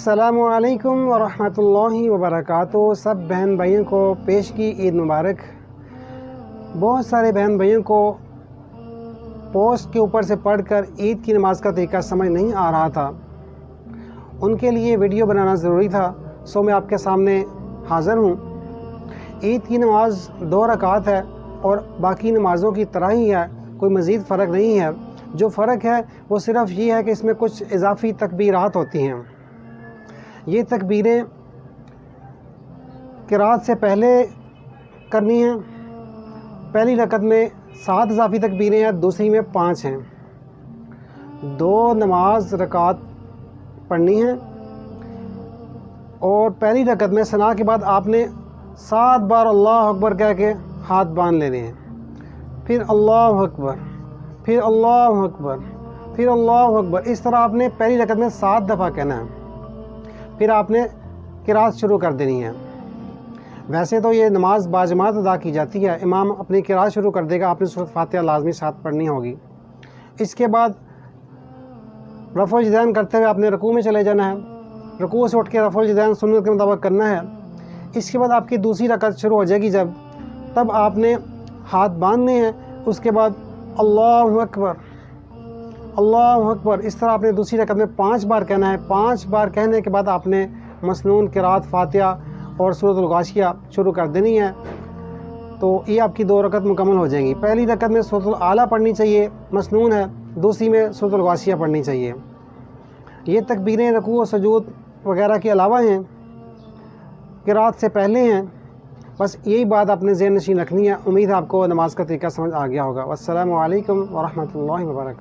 अस्सलामु अलैकुम वरहमतुल्लाहि वबरकातुहू। सब बहन भाइयों को पेश की ईद मुबारक। बहुत सारे बहन भाइयों को पोस्ट के ऊपर से पढ़कर ईद की नमाज़ का तरीका समझ नहीं आ रहा था, उनके लिए वीडियो बनाना ज़रूरी था, सो मैं आपके सामने हाज़िर हूँ। ईद की नमाज़ 2 रकात है और बाकी नमाज़ों की तरह ही है, कोई मज़ीद फ़र्क नहीं है। जो फ़र्क है वो सिर्फ़ ये है कि इसमें कुछ इजाफ़ी तकबीरात होती हैं। ये तकबीरें क़िराअत से पहले करनी हैं। पहली रकत में 7 इजाफ़ी तकबीरें हैं, दूसरी में 5 हैं। 2 नमाज रकात पढ़नी है और पहली रकत में सना के बाद आपने 7 बार अल्लाह अकबर कह के हाथ बांध लेने हैं। फिर अल्लाह अकबर, फिर अल्लाह अकबर, फिर अल्लाह अकबर। इस तरह आपने पहली रकत में 7 दफ़ा कहना है। फिर आपने क़िराअत शुरू कर देनी है। वैसे तो ये नमाज बाजमात अदा की जाती है, इमाम अपनी क़िराअत शुरू कर देगा, आपने सूरत फातिहा लाजमी साथ पढ़नी होगी। इसके बाद रफ़ो यदैन करते हुए आपने रुकू में चले जाना है। रुकू से उठ के रफ़ो यदैन सुन्नत के मुताबिक करना है। इसके बाद आपकी दूसरी रकत शुरू हो जाएगी जब, तब आपने हाथ बांधने हैं। उसके बाद अल्लाहु अकबर, अल्लाहु अकबर। इस तरह आपने दूसरी रकत में 5 बार कहना है। 5 बार कहने के बाद आपने मसनून क़िराअत फातिहा और सूरतुल गाशिया शुरू कर देनी है। तो ये आपकी 2 रकत मुकम्मल हो जाएंगी। पहली रकत में सूरतुल आला पढ़नी चाहिए, मसनून है, दूसरी में सूरतुल गाशिया पढ़नी चाहिए। ये तकबीरें रुकू और सुजूद वगैरह के अलावा हैं, क़िराअत से पहले हैं। बस यही बात आपने ज़हन नशीन रखनी है। उम्मीद है आपको नमाज का तरीका समझ आ गया होगा। वस्सलामु अलैकुम वरहमतुल्लाहि वबरकातुहू।